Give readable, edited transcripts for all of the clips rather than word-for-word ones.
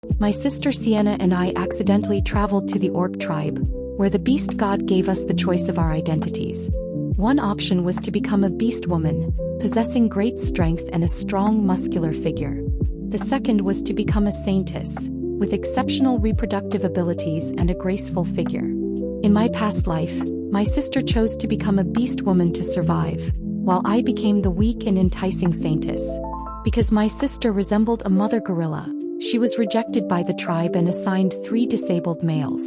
My sister Sienna and I accidentally traveled to the orc tribe, where the beast god gave us the choice of our identities. One option was to become a beast woman, possessing great strength and a strong muscular figure. The second was to become a saintess, with exceptional reproductive abilities and a graceful figure. In my past life, my sister chose to become a beast woman to survive, while I became the weak and enticing saintess. Because my sister resembled a mother gorilla, she was rejected by the tribe and assigned 3 disabled males.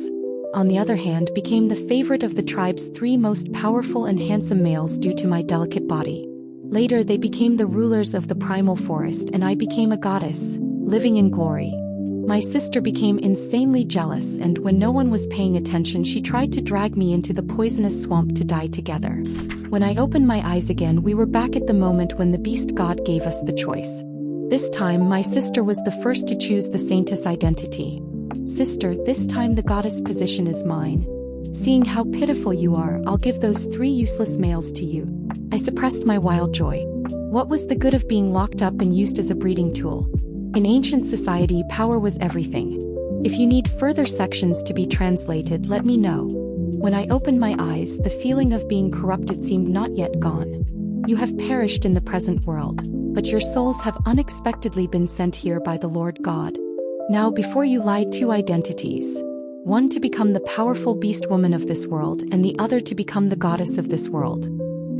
On the other hand, became the favorite of the tribe's 3 most powerful and handsome males due to my delicate body. Later they became the rulers of the primal forest and I became a goddess, living in glory. My sister became insanely jealous and when no one was paying attention she tried to drag me into the poisonous swamp to die together. When I opened my eyes again we were back at the moment when the beast god gave us the choice. This time my sister was the first to choose the saintess identity. Sister, this time the goddess position is mine. Seeing how pitiful you are, I'll give those 3 useless males to you. I suppressed my wild joy. What was the good of being locked up and used as a breeding tool? In ancient society, power was everything. If you need further sections to be translated, let me know. When I opened my eyes, the feeling of being corrupted seemed not yet gone. You have perished in the present world, but your souls have unexpectedly been sent here by the Lord God. Now before you lie 2 identities. One to become the powerful beast woman of this world and the other to become the goddess of this world.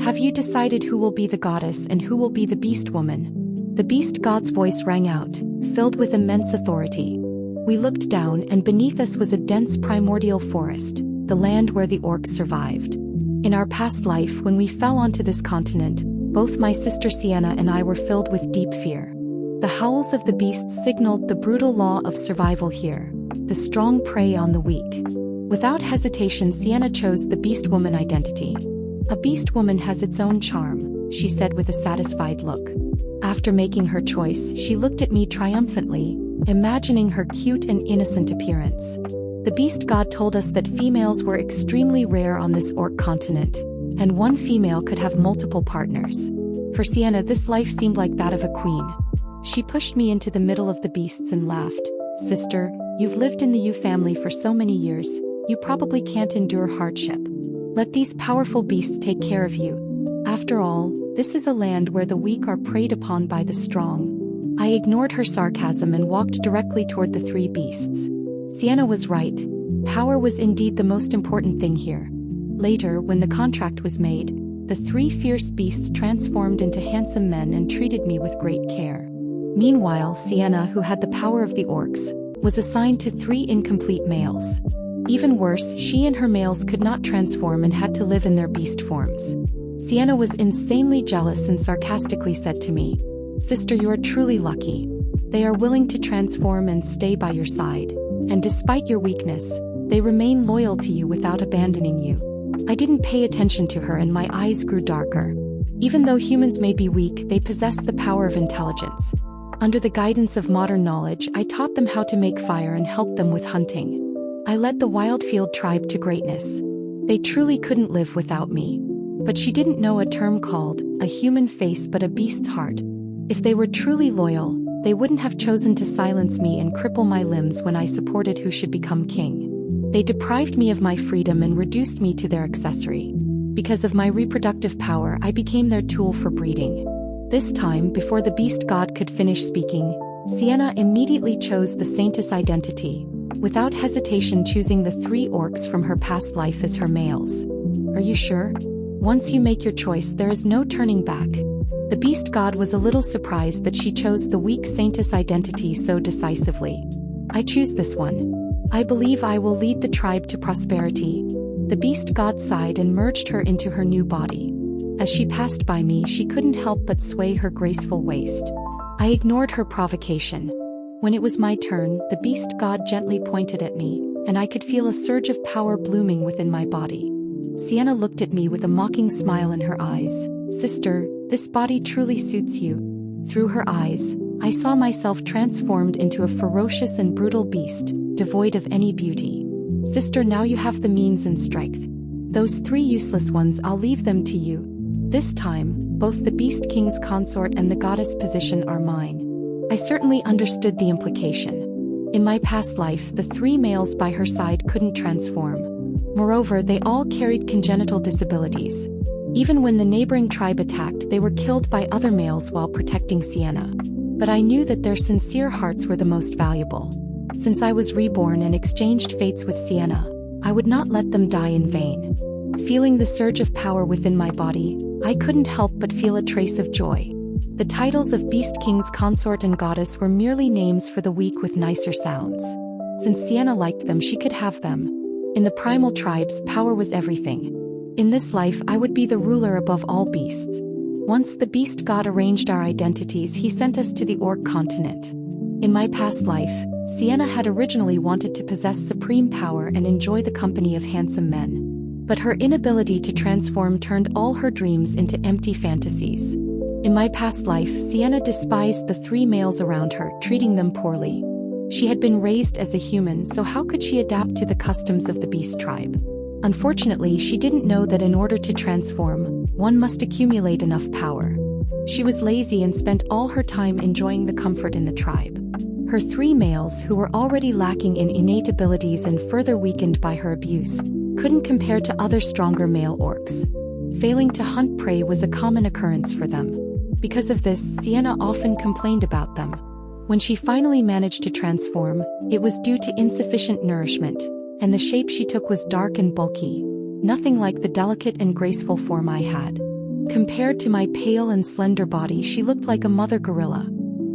Have you decided who will be the goddess and who will be the beast woman? The beast god's voice rang out, filled with immense authority. We looked down and beneath us was a dense primordial forest, the land where the orcs survived. In our past life when we fell onto this continent, both my sister Sienna and I were filled with deep fear. The howls of the beasts signaled the brutal law of survival here, the strong prey on the weak. Without hesitation Sienna chose the beast woman identity. A beast woman has its own charm, she said with a satisfied look. After making her choice, she looked at me triumphantly, imagining her cute and innocent appearance. The beast god told us that females were extremely rare on this orc continent, and one female could have multiple partners. For Sienna, this life seemed like that of a queen. She pushed me into the middle of the beasts and laughed. Sister, you've lived in the U family for so many years, you probably can't endure hardship. Let these powerful beasts take care of you. After all, this is a land where the weak are preyed upon by the strong. I ignored her sarcasm and walked directly toward the 3 beasts. Sienna was right. Power was indeed the most important thing here. Later, when the contract was made, the 3 fierce beasts transformed into handsome men and treated me with great care. Meanwhile, Sienna, who had the power of the orcs, was assigned to 3 incomplete males. Even worse, she and her males could not transform and had to live in their beast forms. Sienna was insanely jealous and sarcastically said to me, Sister, you are truly lucky. They are willing to transform and stay by your side, and despite your weakness, they remain loyal to you without abandoning you. I didn't pay attention to her and my eyes grew darker. Even though humans may be weak, they possess the power of intelligence. Under the guidance of modern knowledge, I taught them how to make fire and helped them with hunting. I led the Wildfield tribe to greatness. They truly couldn't live without me. But she didn't know a term called a human face but a beast's heart. If they were truly loyal, they wouldn't have chosen to silence me and cripple my limbs when I supported who should become king. They deprived me of my freedom and reduced me to their accessory. Because of my reproductive power, I became their tool for breeding. This time, before the beast god could finish speaking, Sienna immediately chose the saintess identity, without hesitation choosing the 3 orcs from her past life as her males. Are you sure? Once you make your choice, there is no turning back. The beast god was a little surprised that she chose the weak saintess identity so decisively. I choose this one. I believe I will lead the tribe to prosperity. The beast god sighed and merged her into her new body. As she passed by me, she couldn't help but sway her graceful waist. I ignored her provocation. When it was my turn, the beast god gently pointed at me, and I could feel a surge of power blooming within my body. Sienna looked at me with a mocking smile in her eyes. Sister, this body truly suits you. Through her eyes, I saw myself transformed into a ferocious and brutal beast, devoid of any beauty. Sister, now you have the means and strength. Those 3 useless ones, I'll leave them to you. This time, both the beast king's consort and the goddess position are mine. I certainly understood the implication. In my past life, the 3 males by her side couldn't transform. Moreover, they all carried congenital disabilities. Even when the neighboring tribe attacked, they were killed by other males while protecting Sienna. But I knew that their sincere hearts were the most valuable. Since I was reborn and exchanged fates with Sienna, I would not let them die in vain. Feeling the surge of power within my body, I couldn't help but feel a trace of joy. The titles of Beast King's consort and goddess were merely names for the weak with nicer sounds. Since Sienna liked them, she could have them. In the primal tribes, power was everything. In this life, I would be the ruler above all beasts. Once the beast god arranged our identities, he sent us to the Orc continent. In my past life, Sienna had originally wanted to possess supreme power and enjoy the company of handsome men. But her inability to transform turned all her dreams into empty fantasies. In my past life, Sienna despised the 3 males around her, treating them poorly. She had been raised as a human, so how could she adapt to the customs of the beast tribe? Unfortunately, she didn't know that in order to transform, one must accumulate enough power. She was lazy and spent all her time enjoying the comfort in the tribe. Her 3 males, who were already lacking in innate abilities and further weakened by her abuse, couldn't compare to other stronger male orcs. Failing to hunt prey was a common occurrence for them. Because of this, Sienna often complained about them. When she finally managed to transform, it was due to insufficient nourishment, and the shape she took was dark and bulky, nothing like the delicate and graceful form I had. Compared to my pale and slender body, she looked like a mother gorilla.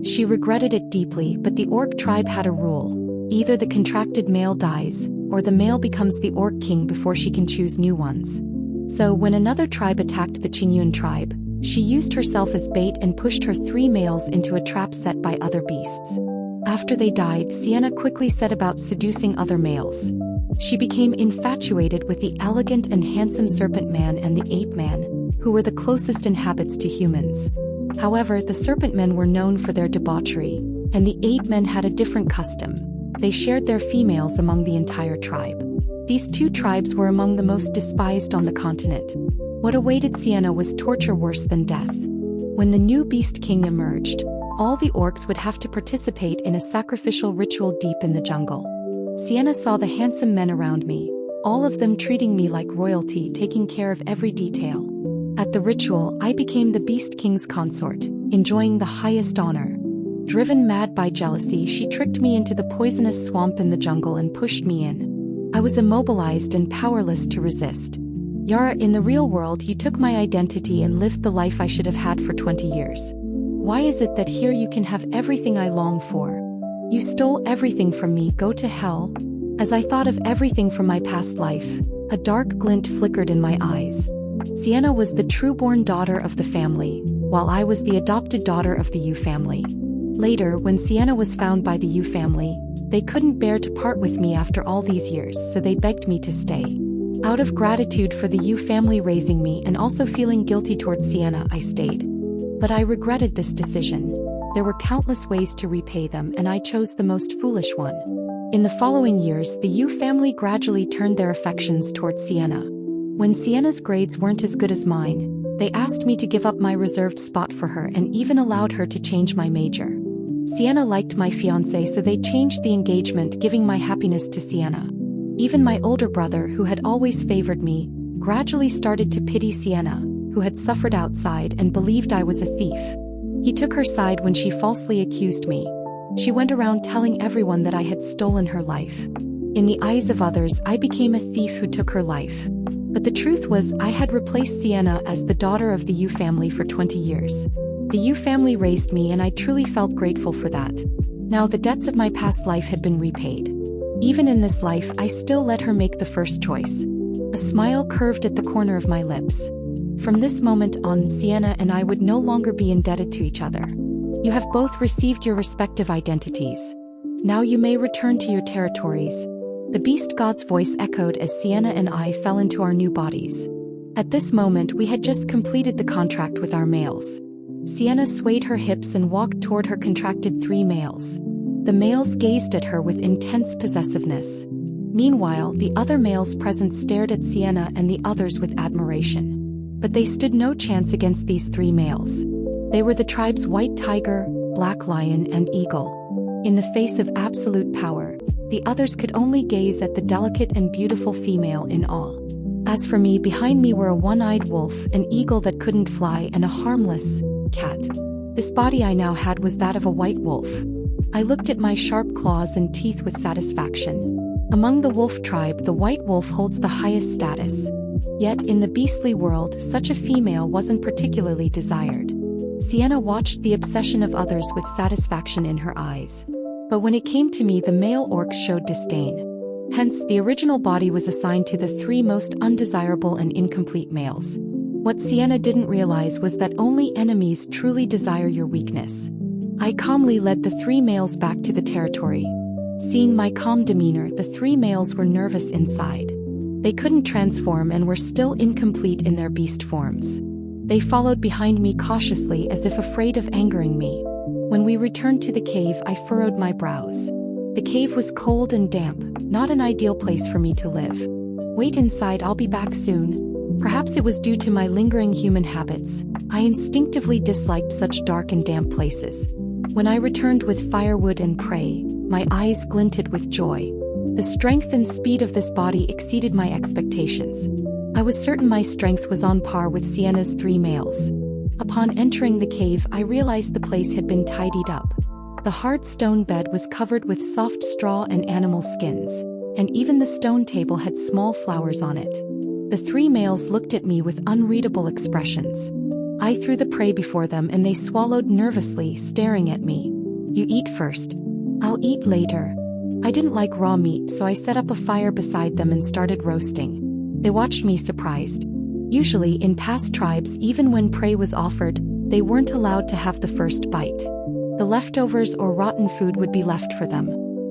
She regretted it deeply, but the Orc tribe had a rule: either the contracted male dies, or the male becomes the Orc king before she can choose new ones. So when another tribe attacked the Qinyun tribe, she used herself as bait and pushed her 3 males into a trap set by other beasts. After they died, Sienna quickly set about seducing other males. She became infatuated with the elegant and handsome serpent man and the ape man, who were the closest in habits to humans. However, the serpent men were known for their debauchery, and the ape men had a different custom. They shared their females among the entire tribe. These 2 tribes were among the most despised on the continent. What awaited Sienna was torture worse than death. When the new Beast King emerged, all the orcs would have to participate in a sacrificial ritual deep in the jungle. Sienna saw the handsome men around me, all of them treating me like royalty, taking care of every detail. At the ritual, I became the Beast King's consort, enjoying the highest honor. Driven mad by jealousy, she tricked me into the poisonous swamp in the jungle and pushed me in. I was immobilized and powerless to resist. Yara, in the real world, you took my identity and lived the life I should have had for 20 years. Why is it that here you can have everything I long for? You stole everything from me, go to hell. As I thought of everything from my past life, a dark glint flickered in my eyes. Sienna was the true-born daughter of the family, while I was the adopted daughter of the Yu family. Later, when Sienna was found by the Yu family, they couldn't bear to part with me after all these years, so they begged me to stay. Out of gratitude for the Yu family raising me and also feeling guilty towards Sienna, I stayed. But I regretted this decision. There were countless ways to repay them, and I chose the most foolish one. In the following years, the Yu family gradually turned their affections towards Sienna. When Sienna's grades weren't as good as mine, they asked me to give up my reserved spot for her and even allowed her to change my major. Sienna liked my fiancé, so they changed the engagement, giving my happiness to Sienna. Even my older brother, who had always favored me, gradually started to pity Sienna, who had suffered outside and believed I was a thief. He took her side when she falsely accused me. She went around telling everyone that I had stolen her life. In the eyes of others, I became a thief who took her life. But the truth was, I had replaced Sienna as the daughter of the Yu family for 20 years. The Yu family raised me, and I truly felt grateful for that. Now the debts of my past life had been repaid. Even in this life, I still let her make the first choice. A smile curved at the corner of my lips. From this moment on, Sienna and I would no longer be indebted to each other. You have both received your respective identities. Now you may return to your territories. The beast god's voice echoed as Sienna and I fell into our new bodies. At this moment, we had just completed the contract with our males. Sienna swayed her hips and walked toward her contracted 3 males. The males gazed at her with intense possessiveness. Meanwhile, the other males present stared at Sienna and the others with admiration. But they stood no chance against these 3 males. They were the tribe's white tiger, black lion, and eagle. In the face of absolute power, the others could only gaze at the delicate and beautiful female in awe. As for me, behind me were a one-eyed wolf, an eagle that couldn't fly, and a harmless cat. This body I now had was that of a white wolf. I looked at my sharp claws and teeth with satisfaction. Among the wolf tribe, the white wolf holds the highest status. Yet, in the beastly world, such a female wasn't particularly desired. Sienna watched the obsession of others with satisfaction in her eyes. But when it came to me, the male orcs showed disdain. Hence, the original body was assigned to the 3 most undesirable and incomplete males. What Sienna didn't realize was that only enemies truly desire your weakness. I calmly led the 3 males back to the territory. Seeing my calm demeanor, the 3 males were nervous inside. They couldn't transform and were still incomplete in their beast forms. They followed behind me cautiously, as if afraid of angering me. When we returned to the cave, I furrowed my brows. The cave was cold and damp, not an ideal place for me to live. Wait inside, I'll be back soon. Perhaps it was due to my lingering human habits. I instinctively disliked such dark and damp places. When I returned with firewood and prey, my eyes glinted with joy. The strength and speed of this body exceeded my expectations. I was certain my strength was on par with Sienna's 3 males. Upon entering the cave, I realized the place had been tidied up. The hard stone bed was covered with soft straw and animal skins, and even the stone table had small flowers on it. The 3 males looked at me with unreadable expressions. I threw the prey before them and they swallowed nervously, staring at me. "You eat first." "I'll eat later." I didn't like raw meat, so I set up a fire beside them and started roasting. They watched me surprised. Usually, in past tribes, even when prey was offered, they weren't allowed to have the first bite. The leftovers or rotten food would be left for them.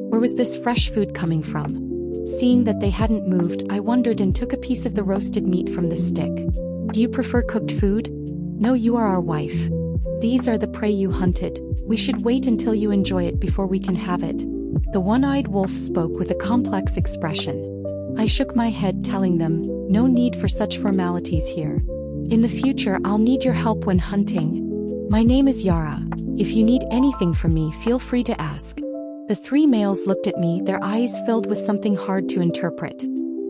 Where was this fresh food coming from? Seeing that they hadn't moved, I wondered and took a piece of the roasted meat from the stick. "Do you prefer cooked food?" "No, you are our wife. These are the prey you hunted. We should wait until you enjoy it before we can have it." The one-eyed wolf spoke with a complex expression. I shook my head, telling them, "No need for such formalities here. In the future, I'll need your help when hunting. My name is Yara. If you need anything from me, feel free to ask." The 3 males looked at me, their eyes filled with something hard to interpret.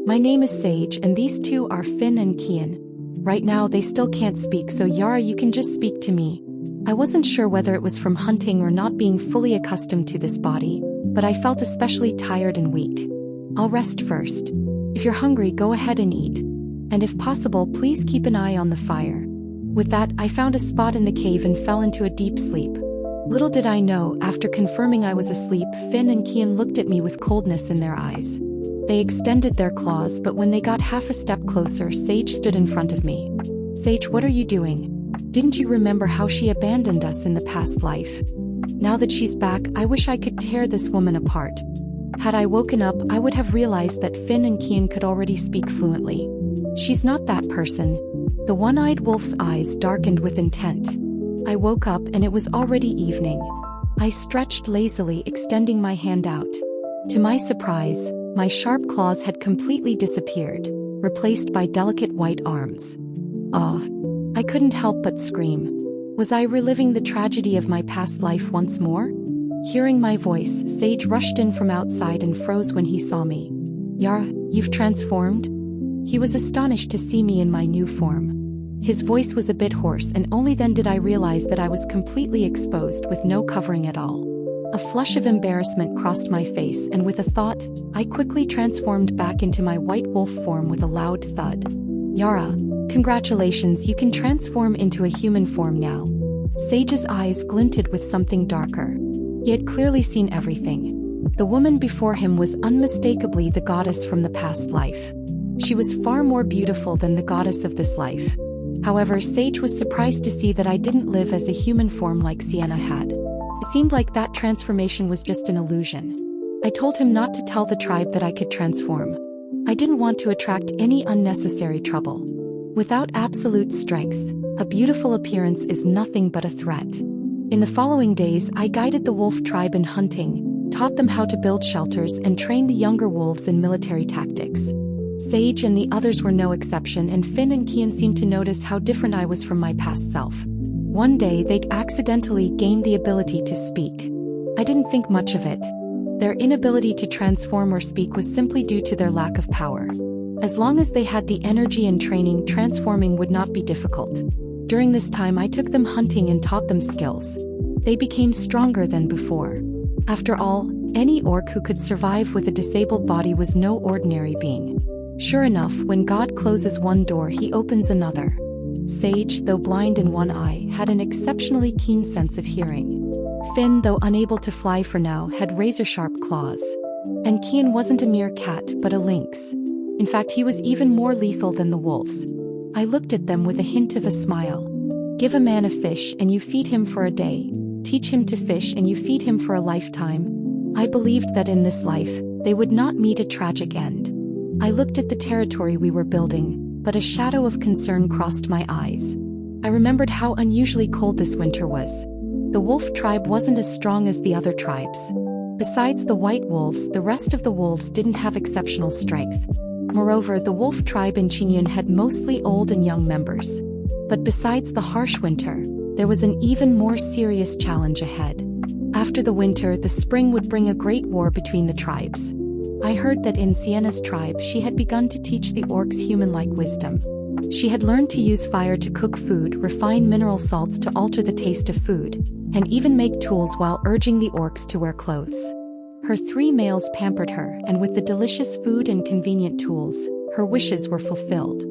"My name is Sage, and these 2 are Finn and Kian." Right now, they still can't speak, so Yara, you can just speak to me. I wasn't sure whether it was from hunting or not being fully accustomed to this body, but I felt especially tired and weak. "I'll rest first. If you're hungry, go ahead and eat. And if possible, please keep an eye on the fire." With that, I found a spot in the cave and fell into a deep sleep. Little did I know, after confirming I was asleep, Finn and Kian looked at me with coldness in their eyes. They extended their claws, but when they got half a step closer, Sage stood in front of me. "Sage, what are you doing? Didn't you remember how she abandoned us in the past life? Now that she's back, I wish I could tear this woman apart." Had I woken up, I would have realized that Finn and Kian could already speak fluently. "She's not that person." The one-eyed wolf's eyes darkened with intent. I woke up and it was already evening. I stretched lazily, extending my hand out. To my surprise, my sharp claws had completely disappeared, replaced by delicate white arms. Ah! I couldn't help but scream. Was I reliving the tragedy of my past life once more? Hearing my voice, Sage rushed in from outside and froze when he saw me. "Yara, you've transformed?" He was astonished to see me in my new form. His voice was a bit hoarse, and only then did I realize that I was completely exposed with no covering at all. A flush of embarrassment crossed my face, and with a thought, I quickly transformed back into my white wolf form with a loud thud. "Yara, congratulations, you can transform into a human form now." Sage's eyes glinted with something darker. He had clearly seen everything. The woman before him was unmistakably the goddess from the past life. She was far more beautiful than the goddess of this life. However, Sage was surprised to see that I didn't live as a human form like Sienna had. It seemed like that transformation was just an illusion. I told him not to tell the tribe that I could transform. I didn't want to attract any unnecessary trouble. Without absolute strength, a beautiful appearance is nothing but a threat. In the following days, I guided the wolf tribe in hunting, taught them how to build shelters, and trained the younger wolves in military tactics. Sage and the others were no exception, and Finn and Kian seemed to notice how different I was from my past self. One day, they'd accidentally gained the ability to speak. I didn't think much of it. Their inability to transform or speak was simply due to their lack of power. As long as they had the energy and training, transforming would not be difficult. During this time, I took them hunting and taught them skills. They became stronger than before. After all, any orc who could survive with a disabled body was no ordinary being. Sure enough, when God closes one door, he opens another. Sage, though blind in one eye, had an exceptionally keen sense of hearing. Finn, though unable to fly for now, had razor-sharp claws. And Kian wasn't a mere cat, but a lynx. In fact, he was even more lethal than the wolves. I looked at them with a hint of a smile. Give a man a fish and you feed him for a day. Teach him to fish and you feed him for a lifetime. I believed that in this life, they would not meet a tragic end. I looked at the territory we were building, but a shadow of concern crossed my eyes. I remembered how unusually cold this winter was. The wolf tribe wasn't as strong as the other tribes. Besides the white wolves, the rest of the wolves didn't have exceptional strength. Moreover, the wolf tribe in Qingyun had mostly old and young members. But besides the harsh winter, there was an even more serious challenge ahead. After the winter, the spring would bring a great war between the tribes. I heard that in Sienna's tribe she had begun to teach the orcs human-like wisdom. She had learned to use fire to cook food, refine mineral salts to alter the taste of food, and even make tools while urging the orcs to wear clothes. Her 3 males pampered her, and with the delicious food and convenient tools, her wishes were fulfilled.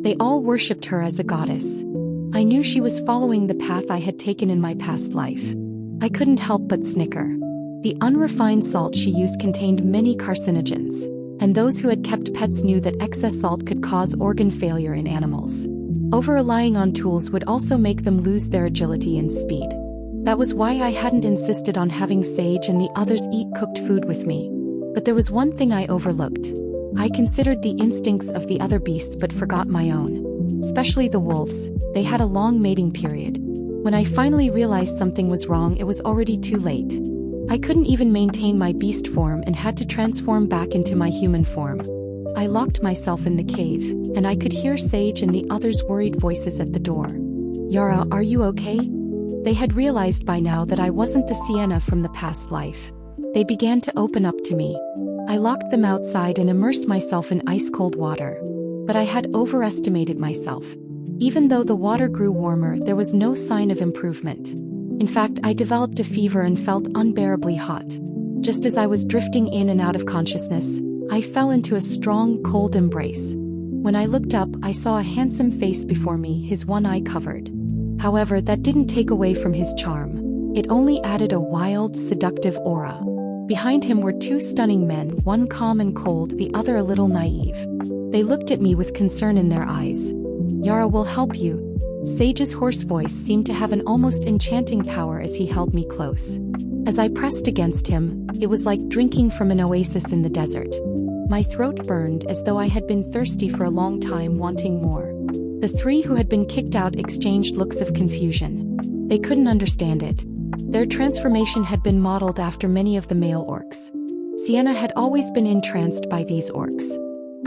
They all worshipped her as a goddess. I knew she was following the path I had taken in my past life. I couldn't help but snicker. The unrefined salt she used contained many carcinogens, and those who had kept pets knew that excess salt could cause organ failure in animals. Over-relying on tools would also make them lose their agility and speed. That was why I hadn't insisted on having Sage and the others eat cooked food with me. But there was one thing I overlooked. I considered the instincts of the other beasts but forgot my own. Especially the wolves, they had a long mating period. When I finally realized something was wrong, it was already too late. I couldn't even maintain my beast form and had to transform back into my human form. I locked myself in the cave, and I could hear Sage and the others' worried voices at the door. Yara, are you okay? They had realized by now that I wasn't the Sienna from the past life. They began to open up to me. I locked them outside and immersed myself in ice-cold water. But I had overestimated myself. Even though the water grew warmer, there was no sign of improvement. In fact, I developed a fever and felt unbearably hot. Just as I was drifting in and out of consciousness, I fell into a strong, cold embrace. When I looked up, I saw a handsome face before me, his one eye covered. However, that didn't take away from his charm. It only added a wild, seductive aura. Behind him were 2 stunning men, one calm and cold, the other a little naive. They looked at me with concern in their eyes. Yara will help you. Sage's hoarse voice seemed to have an almost enchanting power as he held me close. As I pressed against him, it was like drinking from an oasis in the desert. My throat burned as though I had been thirsty for a long time, wanting more. The 3 who had been kicked out exchanged looks of confusion. They couldn't understand it. Their transformation had been modeled after many of the male orcs. Sienna had always been entranced by these orcs.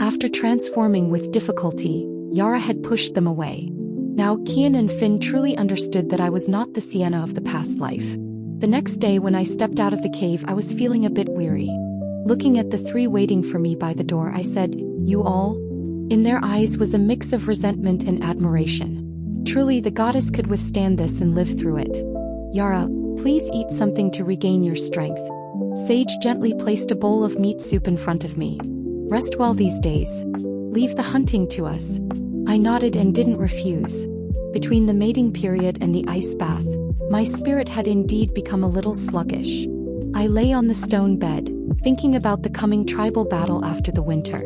After transforming with difficulty, Yara had pushed them away. Now Kian and Finn truly understood that I was not the Sienna of the past life. The next day when I stepped out of the cave, I was feeling a bit weary. Looking at the 3 waiting for me by the door, I said, "You all?" In their eyes was a mix of resentment and admiration. Truly, the goddess could withstand this and live through it. Yara, please eat something to regain your strength. Sage gently placed a bowl of meat soup in front of me. Rest well these days. Leave the hunting to us. I nodded and didn't refuse. Between the mating period and the ice bath, my spirit had indeed become a little sluggish. I lay on the stone bed, thinking about the coming tribal battle after the winter.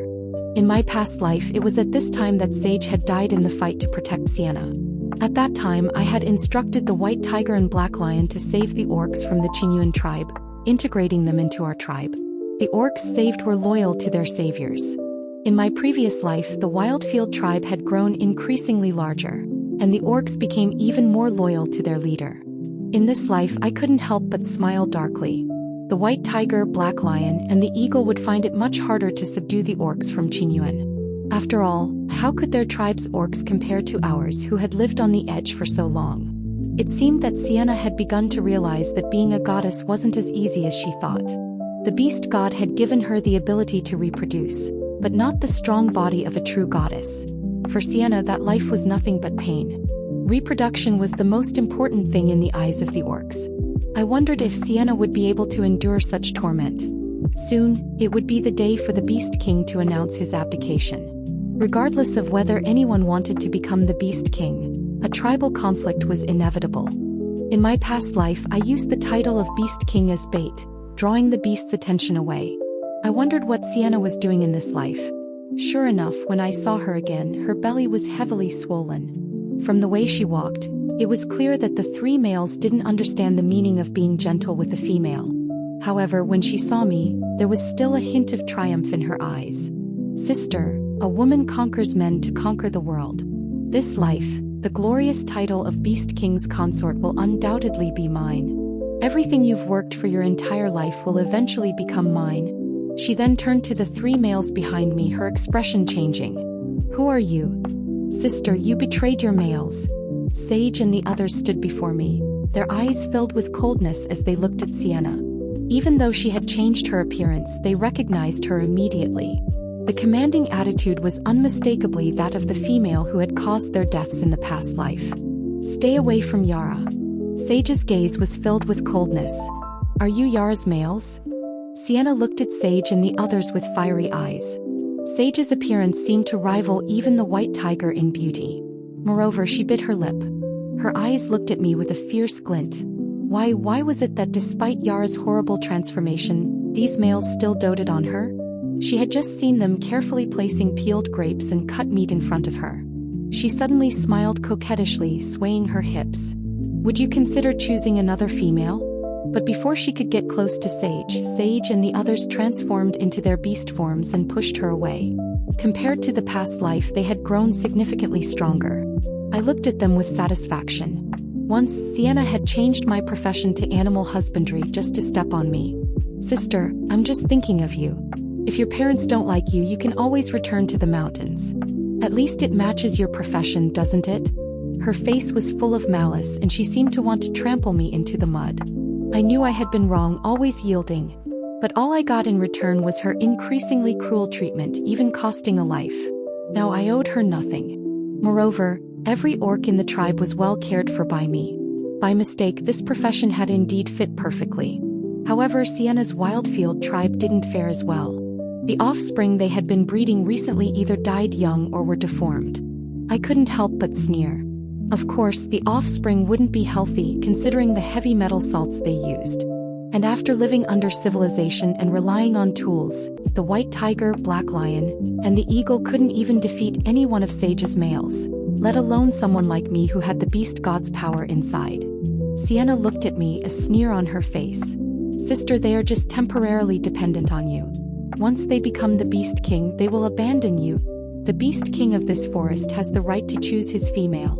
In my past life, it was at this time that Sage had died in the fight to protect Sienna. At that time, I had instructed the White Tiger and Black Lion to save the orcs from the Qingyun tribe, integrating them into our tribe. The orcs saved were loyal to their saviors. In my previous life, the Wildfield tribe had grown increasingly larger, and the orcs became even more loyal to their leader. In this life, I couldn't help but smile darkly. The White Tiger, Black Lion, and the Eagle would find it much harder to subdue the orcs from Qingyun. After all, how could their tribe's orcs compare to ours who had lived on the edge for so long? It seemed that Sienna had begun to realize that being a goddess wasn't as easy as she thought. The beast god had given her the ability to reproduce, but not the strong body of a true goddess. For Sienna, that life was nothing but pain. Reproduction was the most important thing in the eyes of the orcs. I wondered if Sienna would be able to endure such torment. Soon, it would be the day for the Beast King to announce his abdication. Regardless of whether anyone wanted to become the Beast King, a tribal conflict was inevitable. In my past life, I used the title of Beast King as bait, drawing the beast's attention away. I wondered what Sienna was doing in this life. Sure enough, when I saw her again, her belly was heavily swollen. From the way she walked, it was clear that the three males didn't understand the meaning of being gentle with a female. However, when she saw me, there was still a hint of triumph in her eyes. Sister, a woman conquers men to conquer the world. This life, the glorious title of Beast King's consort, will undoubtedly be mine. Everything you've worked for your entire life will eventually become mine. She then turned to the three males behind me, her expression changing. Who are you? Sister, you betrayed your males. Sage and the others stood before me, their eyes filled with coldness as they looked at Sienna. Even though she had changed her appearance, they recognized her immediately. The commanding attitude was unmistakably that of the female who had caused their deaths in the past life. Stay away from Yara. Sage's gaze was filled with coldness. Are you Yara's males? Sienna looked at Sage and the others with fiery eyes. Sage's appearance seemed to rival even the white tiger in beauty. Moreover, she bit her lip. Her eyes looked at me with a fierce glint. Why was it that despite Yara's horrible transformation, these males still doted on her? She had just seen them carefully placing peeled grapes and cut meat in front of her. She suddenly smiled coquettishly, swaying her hips. Would you consider choosing another female? But before she could get close to Sage and the others transformed into their beast forms and pushed her away. Compared to the past life, they had grown significantly stronger. I looked at them with satisfaction. Once, Sienna had changed my profession to animal husbandry just to step on me. Sister, I'm just thinking of you. If your parents don't like you, you can always return to the mountains. At least it matches your profession, doesn't it? Her face was full of malice and she seemed to want to trample me into the mud. I knew I had been wrong, always yielding. But all I got in return was her increasingly cruel treatment, even costing a life. Now I owed her nothing. Moreover, every orc in the tribe was well cared for by me. By mistake, this profession had indeed fit perfectly. However, Sienna's Wildfield tribe didn't fare as well. The offspring they had been breeding recently either died young or were deformed. I couldn't help but sneer. Of course, the offspring wouldn't be healthy considering the heavy metal salts they used. And after living under civilization and relying on tools, the white tiger, black lion, and the eagle couldn't even defeat any one of Sage's males, let alone someone like me who had the beast god's power inside. Sienna looked at me, a sneer on her face. Sister, they are just temporarily dependent on you. Once they become the Beast King, they will abandon you. The Beast King of this forest has the right to choose his female.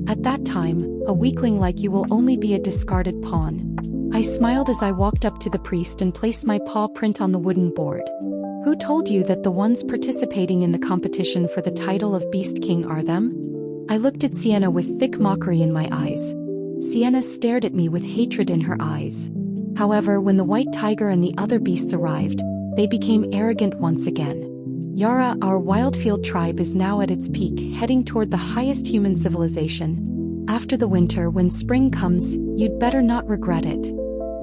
At that time, a weakling like you will only be a discarded pawn. I smiled as I walked up to the priest and placed my paw print on the wooden board. Who told you that the ones participating in the competition for the title of Beast King are them? I looked at Sienna with thick mockery in my eyes. Sienna stared at me with hatred in her eyes. However, when the white tiger and the other beasts arrived, they became arrogant once again. Yara, our Wildfield tribe, is now at its peak, heading toward the highest human civilization. After the winter, when spring comes, you'd better not regret it.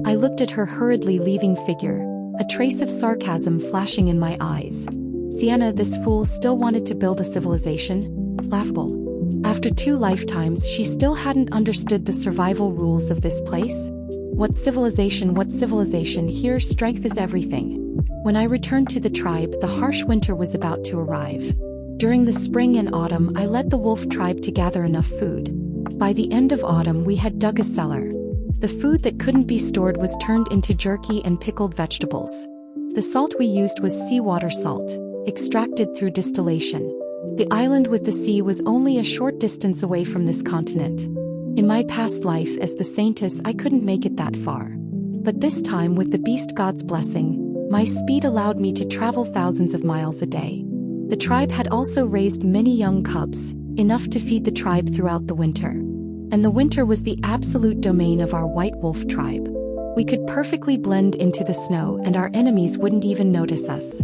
I looked at her hurriedly leaving figure, a trace of sarcasm flashing in my eyes. Sienna, this fool, still wanted to build a civilization? Laughable. After 2 lifetimes, she still hadn't understood the survival rules of this place? What civilization, here strength is everything. When I returned to the tribe, the harsh winter was about to arrive. During the spring and autumn, I led the wolf tribe to gather enough food. By the end of autumn, we had dug a cellar. The food that couldn't be stored was turned into jerky and pickled vegetables. The salt we used was seawater salt, extracted through distillation. The island with the sea was only a short distance away from this continent. In my past life as the Saintess, I couldn't make it that far. But this time, with the beast god's blessing, my speed allowed me to travel thousands of miles a day. The tribe had also raised many young cubs, enough to feed the tribe throughout the winter. and the winter was the absolute domain of our white wolf tribe. We could perfectly blend into the snow and our enemies wouldn't even notice us.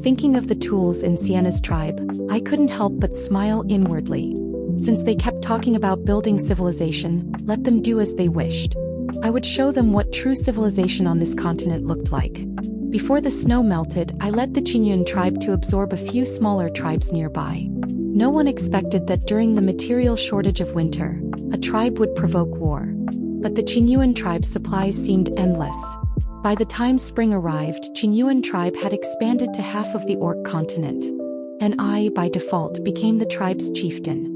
Thinking of the tools in Sienna's tribe, I couldn't help but smile inwardly. Since they kept talking about building civilization, let them do as they wished. I would show them what true civilization on this continent looked like. Before the snow melted, I led the Qinyuan tribe to absorb a few smaller tribes nearby. No one expected that during the material shortage of winter, a tribe would provoke war. But the Qinyuan tribe's supplies seemed endless. By the time spring arrived, Qinyuan tribe had expanded to half of the Orc continent. And I, by default, became the tribe's chieftain.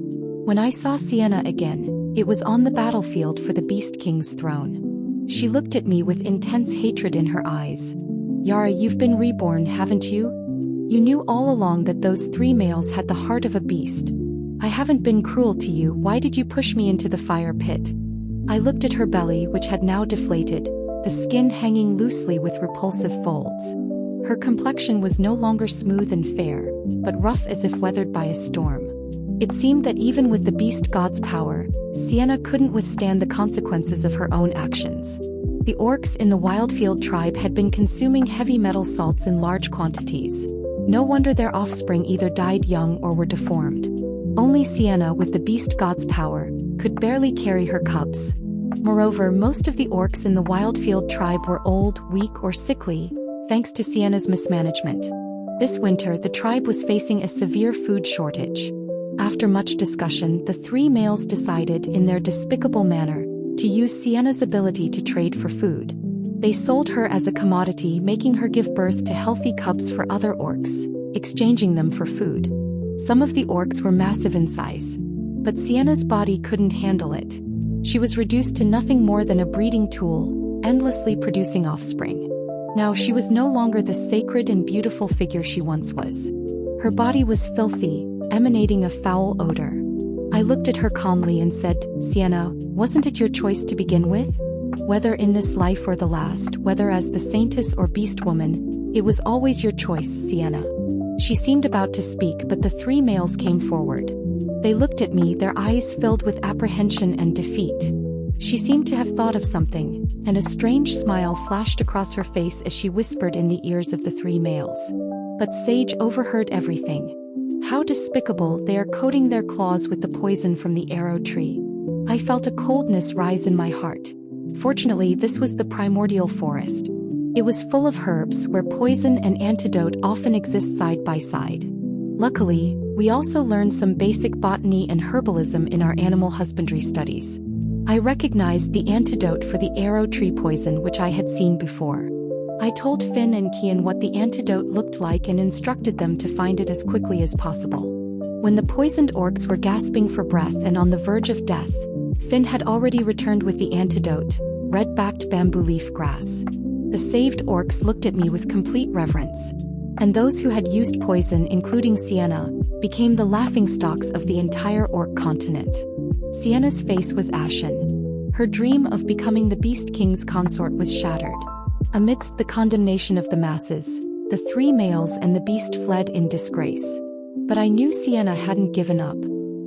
When I saw Sienna again, it was on the battlefield for the Beast King's throne. She looked at me with intense hatred in her eyes. "Yara, you've been reborn, haven't you? You knew all along that those 3 males had the heart of a beast. I haven't been cruel to you, why did you push me into the fire pit?" I looked at her belly, which had now deflated, the skin hanging loosely with repulsive folds. Her complexion was no longer smooth and fair, but rough as if weathered by a storm. It seemed that even with the beast god's power, Sienna couldn't withstand the consequences of her own actions. The orcs in the Wildfield tribe had been consuming heavy metal salts in large quantities. No wonder their offspring either died young or were deformed. Only Sienna, with the beast god's power, could barely carry her cubs. Moreover, most of the orcs in the Wildfield tribe were old, weak, or sickly, thanks to Sienna's mismanagement. This winter, the tribe was facing a severe food shortage. After much discussion, the 3 males decided, in their despicable manner, to use Sienna's ability to trade for food. They sold her as a commodity, making her give birth to healthy cubs for other orcs, exchanging them for food. Some of the orcs were massive in size, but Sienna's body couldn't handle it. She was reduced to nothing more than a breeding tool, endlessly producing offspring. Now she was no longer the sacred and beautiful figure she once was. Her body was filthy, emanating a foul odor. I looked at her calmly and said, "Sienna, wasn't it your choice to begin with? Whether in this life or the last, whether as the Saintess or beast woman, it was always your choice, Sienna." She seemed about to speak, but the 3 males came forward. They looked at me, their eyes filled with apprehension and defeat. She seemed to have thought of something, and a strange smile flashed across her face as she whispered in the ears of the 3 males. But Sage overheard everything. "How despicable, they are coating their claws with the poison from the arrow tree." I felt a coldness rise in my heart. Fortunately, this was the primordial forest. It was full of herbs, where poison and antidote often exist side by side. Luckily, we also learned some basic botany and herbalism in our animal husbandry studies. I recognized the antidote for the arrow tree poison, which I had seen before. I told Finn and Kian what the antidote looked like and instructed them to find it as quickly as possible. When the poisoned orcs were gasping for breath and on the verge of death, Finn had already returned with the antidote, red-backed bamboo leaf grass. The saved orcs looked at me with complete reverence. And those who had used poison, including Sienna, became the laughingstocks of the entire orc continent. Sienna's face was ashen. Her dream of becoming the Beast King's consort was shattered. Amidst the condemnation of the masses, the 3 males and the beast fled in disgrace. But I knew Sienna hadn't given up.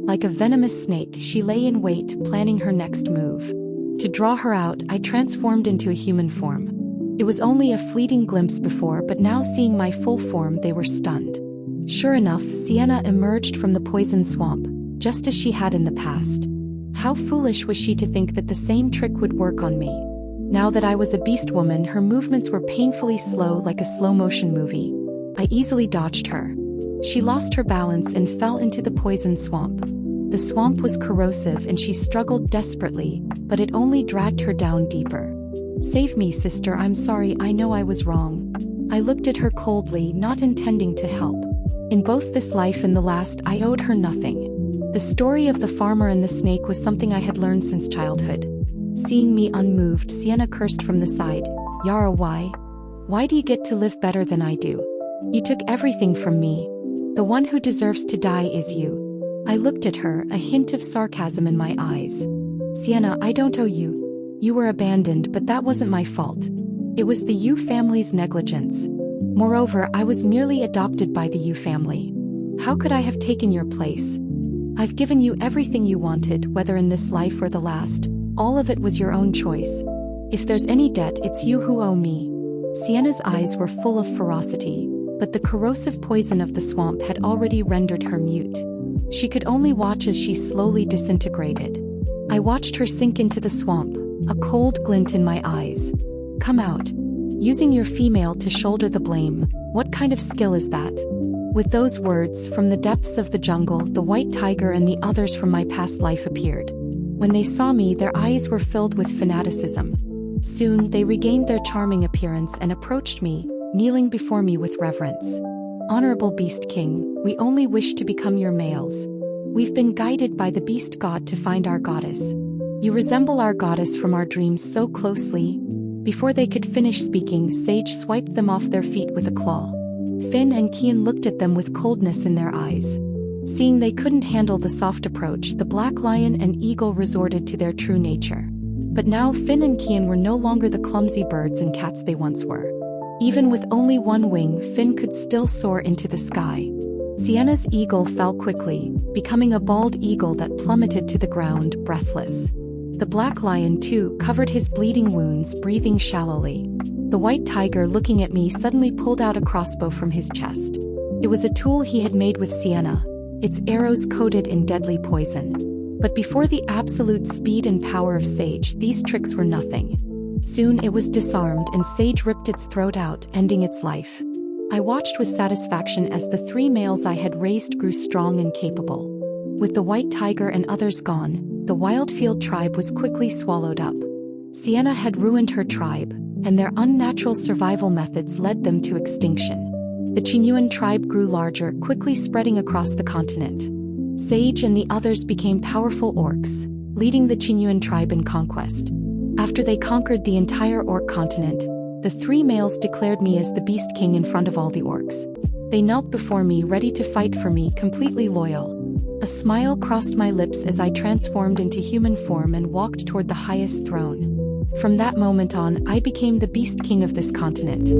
Like a venomous snake, she lay in wait, planning her next move. To draw her out, I transformed into a human form. It was only a fleeting glimpse before, but now seeing my full form, they were stunned. Sure enough, Sienna emerged from the poison swamp, just as she had in the past. How foolish was she to think that the same trick would work on me. Now that I was a beast woman, her movements were painfully slow, like a slow-motion movie. I easily dodged her. She lost her balance and fell into the poison swamp. The swamp was corrosive and she struggled desperately, but it only dragged her down deeper. "Save me, sister, I'm sorry, I know I was wrong." I looked at her coldly, not intending to help. In both this life and the last, I owed her nothing. The story of the farmer and the snake was something I had learned since childhood. Seeing me unmoved, Sienna cursed from the side. "Yara, why? Why do you get to live better than I do? You took everything from me. The one who deserves to die is you." I looked at her, a hint of sarcasm in my eyes. "Sienna, I don't owe you. You were abandoned, but that wasn't my fault. It was the Yu family's negligence. Moreover, I was merely adopted by the Yu family. How could I have taken your place?" I've given you everything you wanted, whether in this life or the last. All of it was your own choice. If there's any debt, it's you who owe me." Sienna's eyes were full of ferocity, but the corrosive poison of the swamp had already rendered her mute. She could only watch as she slowly disintegrated. I watched her sink into the swamp, a cold glint in my eyes. "Come out. Using your female to shoulder the blame. What kind of skill is that?" With those words, from the depths of the jungle, the white tiger and the others from my past life appeared. When they saw me, their eyes were filled with fanaticism. Soon, they regained their charming appearance and approached me, kneeling before me with reverence. "Honorable Beast King, we only wish to become your males. We've been guided by the beast god to find our goddess. You resemble our goddess from our dreams so closely." Before they could finish speaking, Sage swiped them off their feet with a claw. Finn and Kian looked at them with coldness in their eyes. Seeing they couldn't handle the soft approach, the black lion and eagle resorted to their true nature. But now Finn and Kian were no longer the clumsy birds and cats they once were. Even with only one wing, Finn could still soar into the sky. Sienna's eagle fell quickly, becoming a bald eagle that plummeted to the ground, breathless. The black lion, too, covered his bleeding wounds, breathing shallowly. The white tiger, looking at me, suddenly pulled out a crossbow from his chest. It was a tool he had made with Sienna, its arrows coated in deadly poison. But before the absolute speed and power of Sage, these tricks were nothing. Soon it was disarmed and Sage ripped its throat out, ending its life. I watched with satisfaction as the 3 males I had raised grew strong and capable. With the white tiger and others gone, the Wildfield tribe was quickly swallowed up. Sienna had ruined her tribe, and their unnatural survival methods led them to extinction. The Chinuan tribe grew larger, quickly spreading across the continent. Sage and the others became powerful orcs, leading the Chinuan tribe in conquest. After they conquered the entire orc continent, the 3 males declared me as the Beast King in front of all the orcs. They knelt before me, ready to fight for me, completely loyal. A smile crossed my lips as I transformed into human form and walked toward the highest throne. From that moment on, I became the Beast King of this continent.